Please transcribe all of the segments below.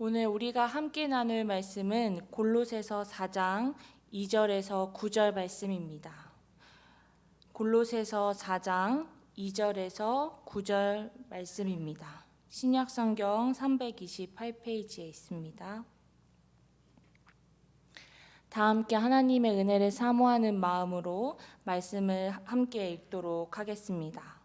오늘 우리가 함께 나눌 말씀은 골로새서 4장 2절에서 9절 말씀입니다. 골로새서 4장 2절에서 9절 말씀입니다. 신약성경 328페이지에 있습니다. 다 함께 하나님의 은혜를 사모하는 마음으로 말씀을 함께 읽도록 하겠습니다.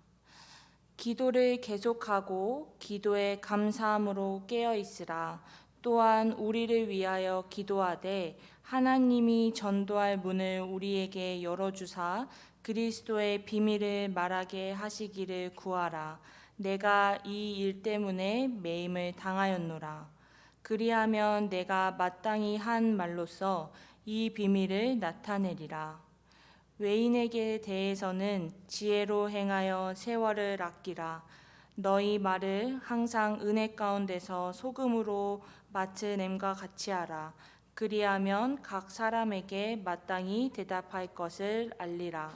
기도를 계속하고 기도에 감사함으로 깨어 있으라. 또한 우리를 위하여 기도하되 하나님이 전도할 문을 우리에게 열어주사 그리스도의 비밀을 말하게 하시기를 구하라. 내가 이 일 때문에 매임을 당하였노라. 그리하면 내가 마땅히 한 말로써 이 비밀을 나타내리라. 외인에게 대해서는 지혜로 행하여 세월을 아끼라. 너희 말을 항상 은혜 가운데서 소금으로 마트 냄과 같이 하라. 그리하면 각 사람에게 마땅히 대답할 것을 알리라.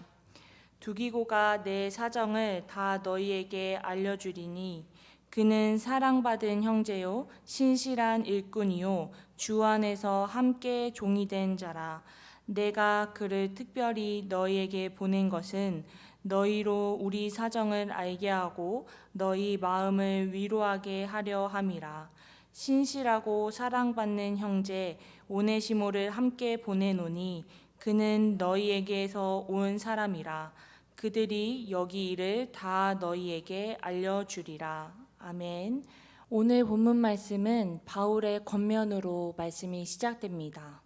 두기고가 내 사정을 다 너희에게 알려주리니 그는 사랑받은 형제요 신실한 일꾼이요 주 안에서 함께 종이 된 자라. 내가 그를 특별히 너희에게 보낸 것은 너희로 우리 사정을 알게 하고 너희 마음을 위로하게 하려 함이라. 신실하고 사랑받는 형제 오네시모를 함께 보내노니 그는 너희에게서 온 사람이라. 그들이 여기 일을 다 너희에게 알려주리라. 아멘. 오늘 본문 말씀은 바울의 권면으로 말씀이 시작됩니다.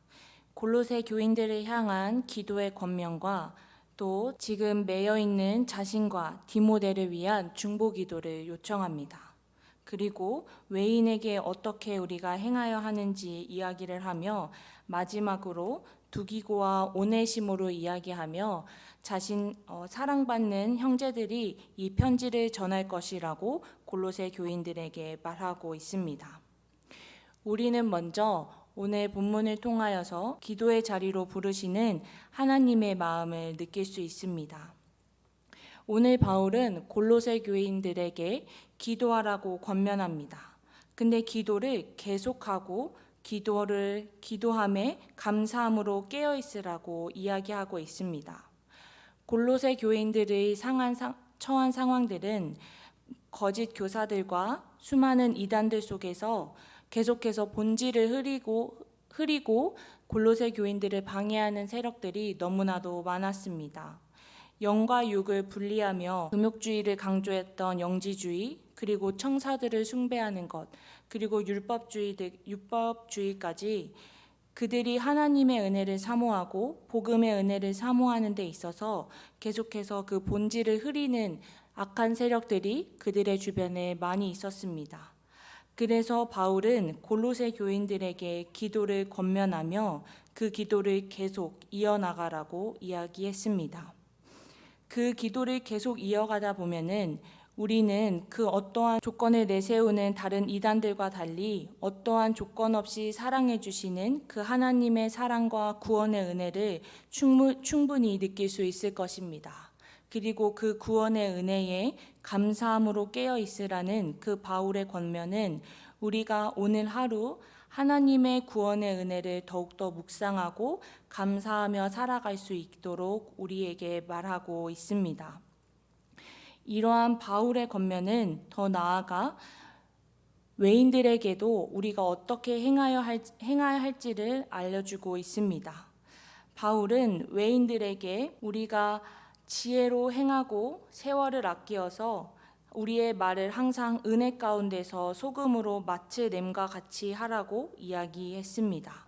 골로새 교인들을 향한 기도의 권면과 또 지금 매여 있는 자신과 디모데를 위한 중보 기도를 요청합니다. 그리고 외인에게 어떻게 우리가 행하여 하는지 이야기를 하며 마지막으로 두기고와 오네시모로 이야기하며 자신 사랑받는 형제들이 이 편지를 전할 것이라고 골로새 교인들에게 말하고 있습니다. 우리는 먼저 오늘 본문을 통하여서 기도의 자리로 부르시는 하나님의 마음을 느낄 수 있습니다. 오늘 바울은 골로새 교인들에게 기도하라고 권면합니다. 근데 기도를 계속하고 기도함에 감사함으로 깨어 있으라고 이야기하고 있습니다. 골로새 교인들의 처한 상황들은 거짓 교사들과 수많은 이단들 속에서 계속해서 본질을 흐리고 골로새 교인들을 방해하는 세력들이 너무나도 많았습니다. 영과 육을 분리하며 금욕주의를 강조했던 영지주의, 그리고 청사들을 숭배하는 것, 그리고 율법주의까지 그들이 하나님의 은혜를 사모하고 복음의 은혜를 사모하는 데 있어서 계속해서 그 본질을 흐리는 악한 세력들이 그들의 주변에 많이 있었습니다. 그래서 바울은 골로새 교인들에게 기도를 권면하며 그 기도를 계속 이어나가라고 이야기했습니다. 그 기도를 계속 이어가다 보면은 우리는 그 어떠한 조건을 내세우는 다른 이단들과 달리 어떠한 조건 없이 사랑해 주시는 그 하나님의 사랑과 구원의 은혜를 충분히 느낄 수 있을 것입니다. 그리고 그 구원의 은혜에 감사함으로 깨어 있으라는 그 바울의 권면은 우리가 오늘 하루 하나님의 구원의 은혜를 더욱더 묵상하고 감사하며 살아갈 수 있도록 우리에게 말하고 있습니다. 이러한 바울의 권면은 더 나아가 외인들에게도 우리가 어떻게 행해야 할지를 알려주고 있습니다. 바울은 외인들에게 우리가 지혜로 행하고 세월을 아끼어서 우리의 말을 항상 은혜 가운데서 소금으로 마치 냄과 같이 하라고 이야기했습니다.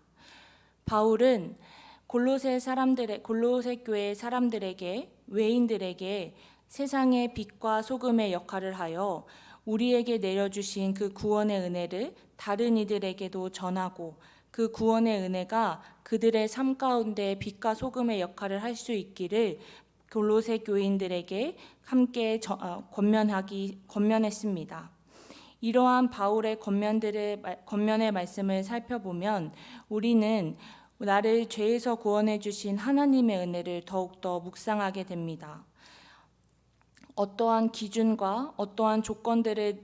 바울은 골로새 교회 사람들에게 외인들에게 세상의 빛과 소금의 역할을 하여 우리에게 내려주신 그 구원의 은혜를 다른 이들에게도 전하고 그 구원의 은혜가 그들의 삶 가운데 빛과 소금의 역할을 할 수 있기를 골로새 교인들에게 함께 권면했습니다. 이러한 바울의 권면의 말씀을 살펴보면 우리는 나를 죄에서 구원해 주신 하나님의 은혜를 더욱더 묵상하게 됩니다. 어떠한 기준과 어떠한 조건들을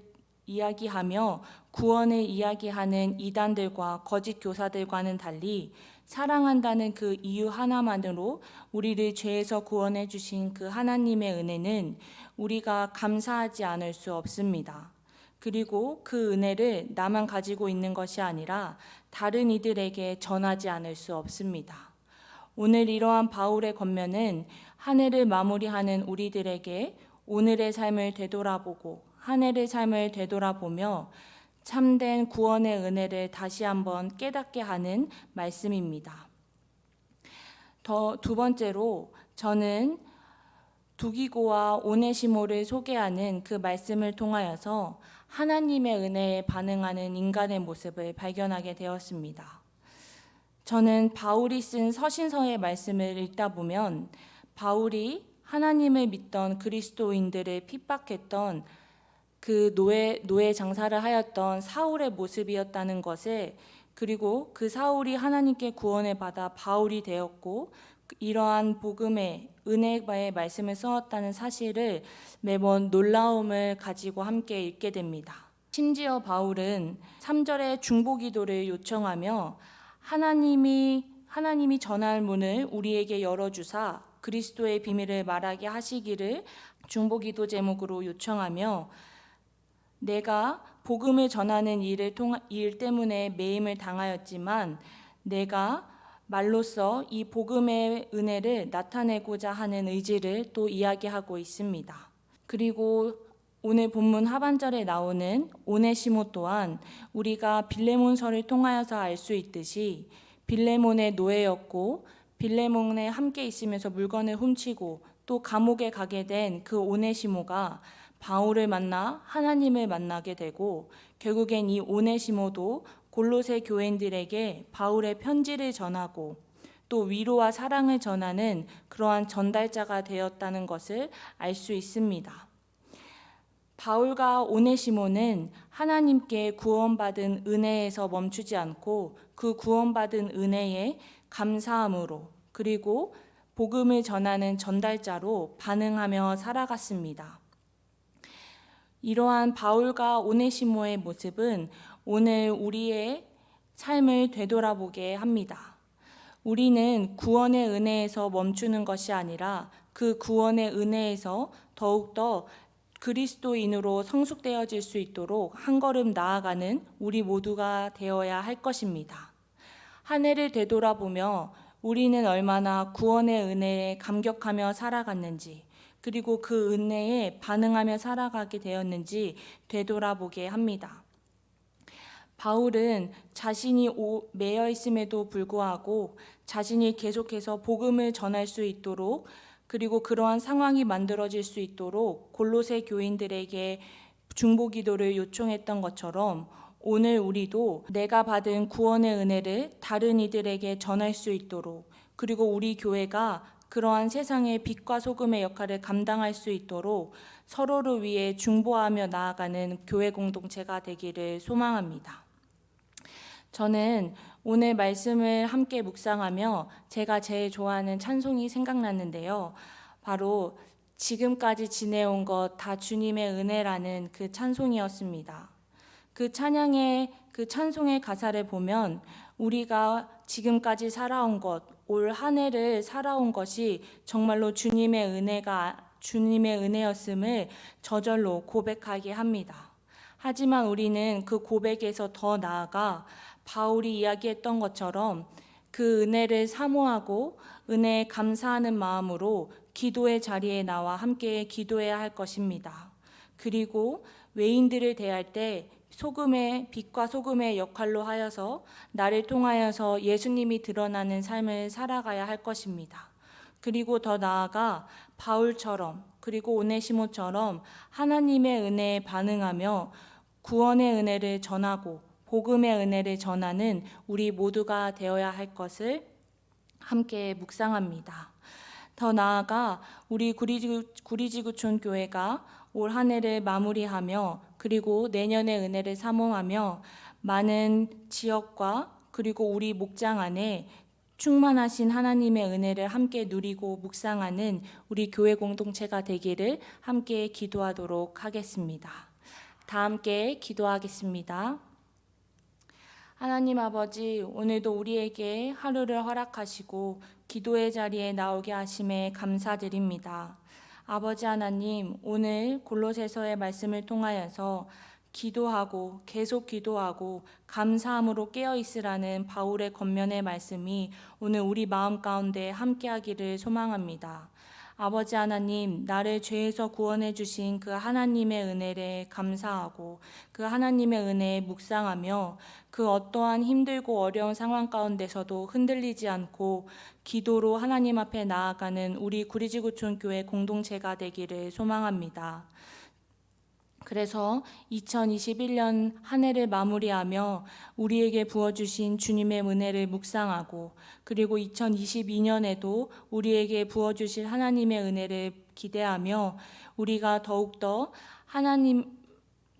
이야기하며 구원을 이야기하는 이단들과 거짓 교사들과는 달리 사랑한다는 그 이유 하나만으로 우리를 죄에서 구원해 주신 그 하나님의 은혜는 우리가 감사하지 않을 수 없습니다. 그리고 그 은혜를 나만 가지고 있는 것이 아니라 다른 이들에게 전하지 않을 수 없습니다. 오늘 이러한 바울의 권면은 한 해를 마무리하는 우리들에게 오늘의 삶을 되돌아보고 한 해의 삶을 되돌아보며 참된 구원의 은혜를 다시 한번 깨닫게 하는 말씀입니다. 두 번째로 저는 두기고와 오네시모를 소개하는 그 말씀을 통하여서 하나님의 은혜에 반응하는 인간의 모습을 발견하게 되었습니다. 저는 바울이 쓴 서신서의 말씀을 읽다 보면 바울이 하나님을 믿던 그리스도인들을 핍박했던 그 노예 장사를 하였던 사울의 모습이었다는 것을, 그리고 그 사울이 하나님께 구원을 받아 바울이 되었고 이러한 복음의 은혜의 말씀을 써왔다는 사실을 매번 놀라움을 가지고 함께 읽게 됩니다. 심지어 바울은 3절에 중보기도를 요청하며 하나님이 전할 문을 우리에게 열어주사 그리스도의 비밀을 말하게 하시기를 중보기도 제목으로 요청하며, 내가 복음을 전하는 일 때문에 매임을 당하였지만 내가 말로써 이 복음의 은혜를 나타내고자 하는 의지를 또 이야기하고 있습니다. 그리고 오늘 본문 하반절에 나오는 오네시모 또한 우리가 빌레몬서를 통하여서 알 수 있듯이 빌레몬의 노예였고 빌레몬에 함께 있으면서 물건을 훔치고 또 감옥에 가게 된 그 오네시모가 바울을 만나 하나님을 만나게 되고 결국엔 이 오네시모도 골로새 교인들에게 바울의 편지를 전하고 또 위로와 사랑을 전하는 그러한 전달자가 되었다는 것을 알 수 있습니다. 바울과 오네시모는 하나님께 구원받은 은혜에서 멈추지 않고 그 구원받은 은혜에 감사함으로 그리고 복음을 전하는 전달자로 반응하며 살아갔습니다. 이러한 바울과 오네시모의 모습은 오늘 우리의 삶을 되돌아보게 합니다. 우리는 구원의 은혜에서 멈추는 것이 아니라 그 구원의 은혜에서 더욱더 그리스도인으로 성숙되어질 수 있도록 한 걸음 나아가는 우리 모두가 되어야 할 것입니다. 한 해를 되돌아보며 우리는 얼마나 구원의 은혜에 감격하며 살아갔는지, 그리고 그 은혜에 반응하며 살아가게 되었는지 되돌아보게 합니다. 바울은 자신이 매여 있음에도 불구하고 자신이 계속해서 복음을 전할 수 있도록, 그리고 그러한 상황이 만들어질 수 있도록 골로새 교인들에게 중보기도를 요청했던 것처럼 오늘 우리도 내가 받은 구원의 은혜를 다른 이들에게 전할 수 있도록, 그리고 우리 교회가 그러한 세상의 빛과 소금의 역할을 감당할 수 있도록 서로를 위해 중보하며 나아가는 교회 공동체가 되기를 소망합니다. 저는 오늘 말씀을 함께 묵상하며 제가 제일 좋아하는 찬송이 생각났는데요. 바로 지금까지 지내온 것 다 주님의 은혜라는 그 찬송이었습니다. 그 찬송의 가사를 보면 우리가 지금까지 살아온 것, 올 한 해를 살아온 것이 정말로 주님의 은혜였음을 저절로 고백하게 합니다. 하지만 우리는 그 고백에서 더 나아가 바울이 이야기했던 것처럼 그 은혜를 사모하고 은혜에 감사하는 마음으로 기도의 자리에 나와 함께 기도해야 할 것입니다. 그리고 외인들을 대할 때 빛과 소금의 역할로 하여서 나를 통하여서 예수님이 드러나는 삶을 살아가야 할 것입니다. 그리고 더 나아가 바울처럼 그리고 오네시모처럼 하나님의 은혜에 반응하며 구원의 은혜를 전하고 복음의 은혜를 전하는 우리 모두가 되어야 할 것을 함께 묵상합니다. 더 나아가 우리 구리지구촌 교회가 올 한 해를 마무리하며 그리고 내년의 은혜를 사모하며 많은 지역과 그리고 우리 목장 안에 충만하신 하나님의 은혜를 함께 누리고 묵상하는 우리 교회 공동체가 되기를 함께 기도하도록 하겠습니다. 다 함께 기도하겠습니다. 하나님 아버지, 오늘도 우리에게 하루를 허락하시고 기도의 자리에 나오게 하심에 감사드립니다. 아버지 하나님, 오늘 골로새서의 말씀을 통하여서 기도하고 계속 기도하고 감사함으로 깨어 있으라는 바울의 권면의 말씀이 오늘 우리 마음 가운데 함께하기를 소망합니다. 아버지 하나님, 나를 죄에서 구원해 주신 그 하나님의 은혜를 감사하고 그 하나님의 은혜에 묵상하며 그 어떠한 힘들고 어려운 상황 가운데서도 흔들리지 않고 기도로 하나님 앞에 나아가는 우리 구리지구촌 교회 공동체가 되기를 소망합니다. 그래서 2021년 한 해를 마무리하며 우리에게 부어주신 주님의 은혜를 묵상하고 그리고 2022년에도 우리에게 부어주실 하나님의 은혜를 기대하며 우리가 더욱더 하나님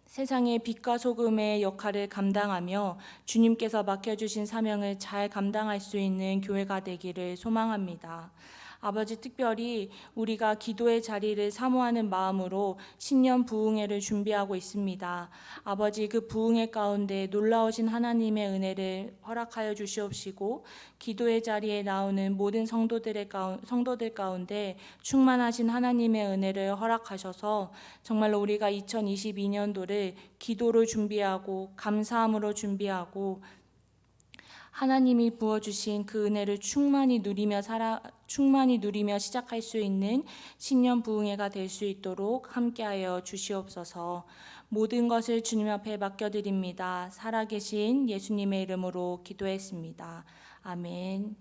세상의 빛과 소금의 역할을 감당하며 주님께서 맡겨주신 사명을 잘 감당할 수 있는 교회가 되기를 소망합니다. 아버지, 특별히 우리가 기도의 자리를 사모하는 마음으로 신년 부흥회를 준비하고 있습니다. 아버지, 그 부흥회 가운데 놀라우신 하나님의 은혜를 허락하여 주시옵시고 기도의 자리에 나오는 모든 성도들 가운데 충만하신 하나님의 은혜를 허락하셔서 정말로 우리가 2022년도를 기도로 준비하고 감사함으로 준비하고 하나님이 부어주신 그 은혜를 충만히 누리며 시작할 수 있는 신년 부흥회가 될 수 있도록 함께하여 주시옵소서. 모든 것을 주님 앞에 맡겨드립니다. 살아계신 예수님의 이름으로 기도했습니다. 아멘.